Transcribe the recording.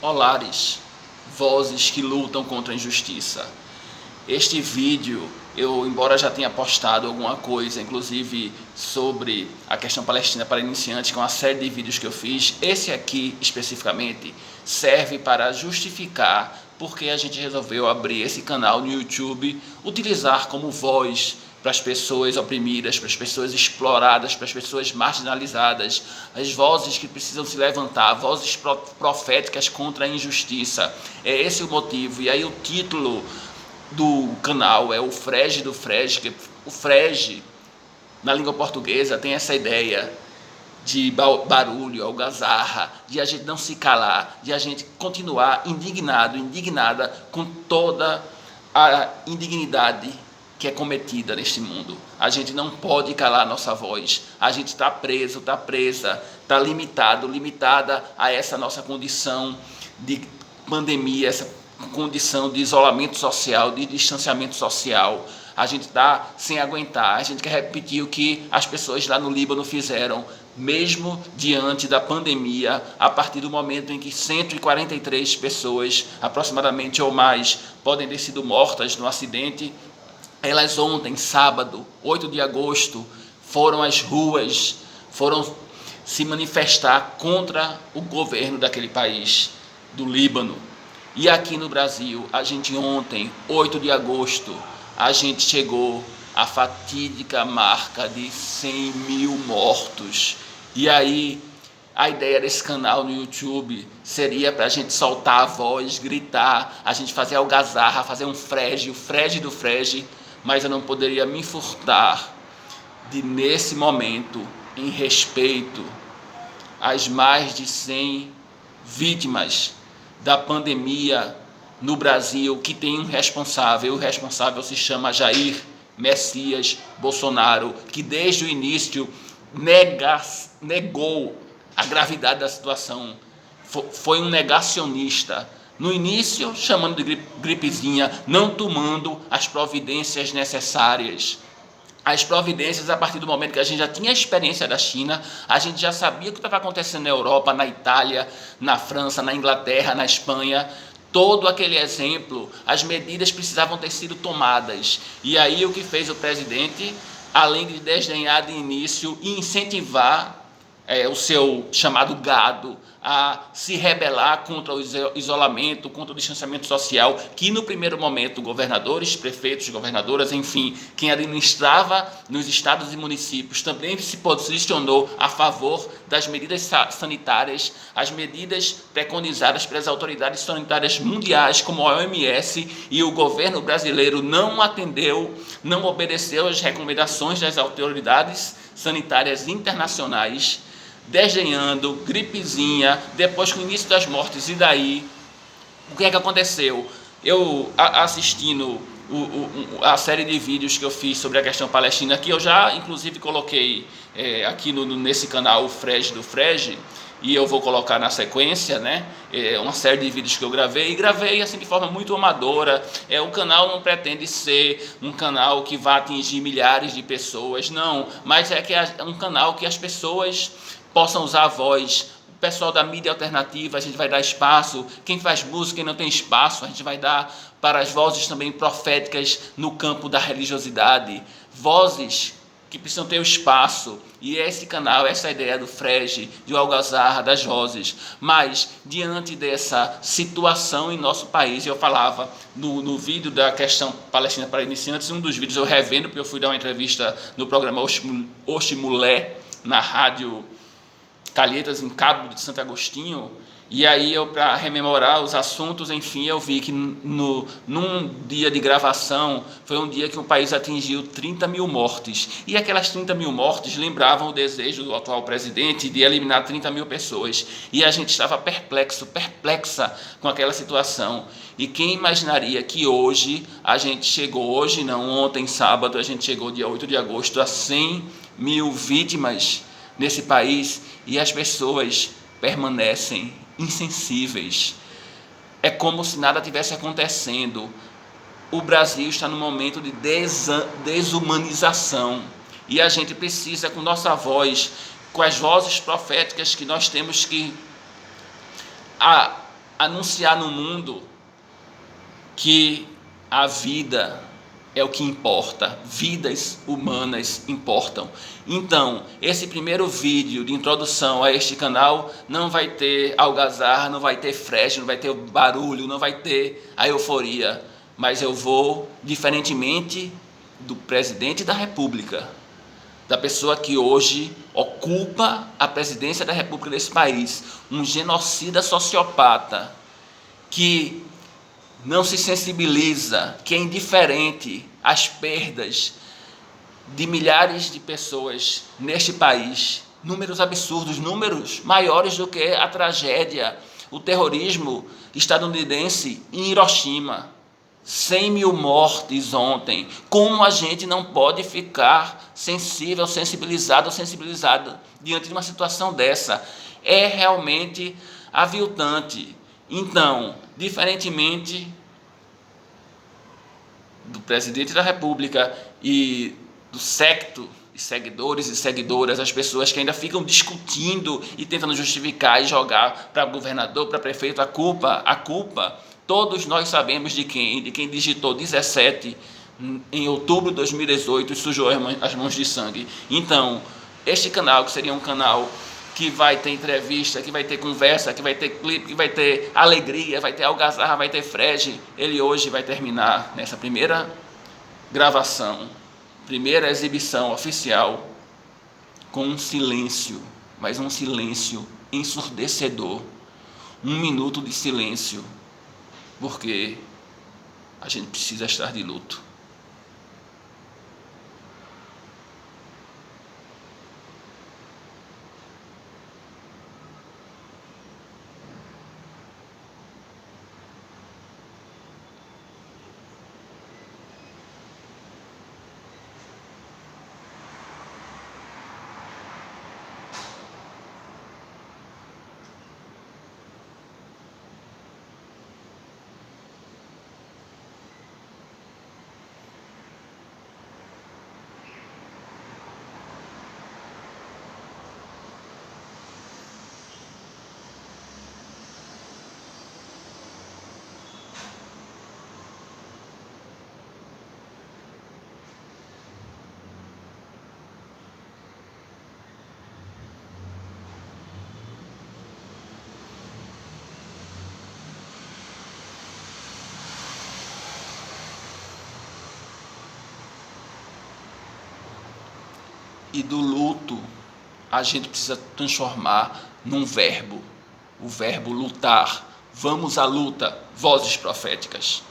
Olares, vozes que lutam contra a injustiça. Este vídeo, embora já tenha postado alguma coisa, inclusive sobre a questão palestina para iniciantes, com uma série de vídeos que eu fiz, esse aqui especificamente serve para justificar porque a gente resolveu abrir esse canal no YouTube, utilizar como voz para as pessoas oprimidas, para as pessoas exploradas, para as pessoas marginalizadas, as vozes que precisam se levantar, vozes proféticas contra a injustiça. É esse o motivo. E aí o título do canal é o Frege do Frege, que o Frege, na língua portuguesa, tem essa ideia de barulho, algazarra, de a gente não se calar, de a gente continuar indignada com toda a indignidade que é cometida neste mundo. A gente não pode calar a nossa voz. A gente está preso, está presa, está limitada a essa nossa condição de pandemia, essa condição de isolamento social, de distanciamento social. A gente está sem aguentar. A gente quer repetir o que as pessoas lá no Líbano fizeram, mesmo diante da pandemia, a partir do momento em que 143 pessoas, aproximadamente ou mais, podem ter sido mortas no acidente. Elas ontem, sábado, 8 de agosto, foram às ruas, foram se manifestar contra o governo daquele país, do Líbano. E aqui no Brasil, a gente ontem, 8 de agosto, a gente chegou à fatídica marca de 100 mil mortos. E aí, a ideia desse canal no YouTube seria para a gente soltar a voz, gritar, a gente fazer algazarra, fazer um frege, o frege do frege, mas eu não poderia me furtar de, nesse momento, em respeito às mais de 100 vítimas da pandemia no Brasil, que tem um responsável, o responsável se chama Jair Messias Bolsonaro, que desde o início negou a gravidade da situação, foi um negacionista. No início, chamando de gripezinha, não tomando as providências necessárias. As providências a partir do momento que a gente já tinha a experiência da China, a gente já sabia o que estava acontecendo na Europa, na Itália, na França, na Inglaterra, na Espanha. Todo aquele exemplo, as medidas precisavam ter sido tomadas. E aí o que fez o presidente, além de desdenhar de início e incentivar o seu chamado gado a se rebelar contra o isolamento, contra o distanciamento social, que no primeiro momento governadores, prefeitos, governadoras, enfim, quem administrava nos estados e municípios também se posicionou a favor das medidas sanitárias, as medidas preconizadas pelas autoridades sanitárias mundiais, como a OMS, e o governo brasileiro não atendeu, não obedeceu às recomendações das autoridades sanitárias internacionais, desdenhando, gripezinha, depois com o início das mortes. E daí, o que é que aconteceu? Eu assistindo a série de vídeos que eu fiz sobre a questão palestina, que eu já inclusive coloquei aqui nesse canal, o Frege do Frege, e eu vou colocar na sequência, né, uma série de vídeos que eu gravei assim de forma muito amadora. O canal não pretende ser um canal que vá atingir milhares de pessoas, não, mas é um canal que as pessoas possam usar a voz. O pessoal da mídia alternativa, a gente vai dar espaço. Quem faz música e não tem espaço, a gente vai dar para as vozes também proféticas no campo da religiosidade. Vozes que precisam ter o espaço. E esse canal, essa ideia do Frege, de algazarra, das vozes. Mas, diante dessa situação em nosso país, eu falava no vídeo da questão palestina para iniciantes, um dos vídeos eu revendo, porque eu fui dar uma entrevista no programa Oxe Mulher, na rádio Calhetas, em Cabo de Santo Agostinho, e aí eu, para rememorar os assuntos, enfim, eu vi que num dia de gravação, foi um dia que o país atingiu 30 mil mortes, e aquelas 30 mil mortes lembravam o desejo do atual presidente de eliminar 30 mil pessoas, e a gente estava perplexa com aquela situação. E quem imaginaria que hoje, ontem, sábado, a gente chegou dia 8 de agosto a 100 mil vítimas nesse país, e as pessoas permanecem insensíveis. É como se nada tivesse acontecendo. O Brasil está num momento de desumanização, e a gente precisa, com nossa voz, com as vozes proféticas que nós temos que anunciar no mundo que a vida é o que importa, vidas humanas importam. Então, esse primeiro vídeo de introdução a este canal não vai ter algazarra, não vai ter flash, não vai ter barulho, não vai ter a euforia, mas eu vou, diferentemente do presidente da República, da pessoa que hoje ocupa a presidência da República desse país, um genocida sociopata que não se sensibiliza, que é indiferente às perdas de milhares de pessoas neste país. Números absurdos, números maiores do que a tragédia, o terrorismo estadunidense em Hiroshima. 100 mil mortes ontem. Como a gente não pode ficar sensível, sensibilizado diante de uma situação dessa? É realmente aviltante. Então, diferentemente do presidente da República e do secto de seguidores e seguidoras, as pessoas que ainda ficam discutindo e tentando justificar e jogar para governador, para prefeito a culpa, todos nós sabemos de quem digitou 17 em outubro de 2018 e sujou as mãos de sangue. Então, este canal, que seria um canal que vai ter entrevista, que vai ter conversa, que vai ter clipe, que vai ter alegria, vai ter algazarra, vai ter frege, ele hoje vai terminar nessa primeira gravação, primeira exibição oficial, com um silêncio, mas um silêncio ensurdecedor. 1 minuto de silêncio, porque a gente precisa estar de luto. E do luto, a gente precisa transformar num verbo, o verbo lutar. Vamos à luta, vozes proféticas.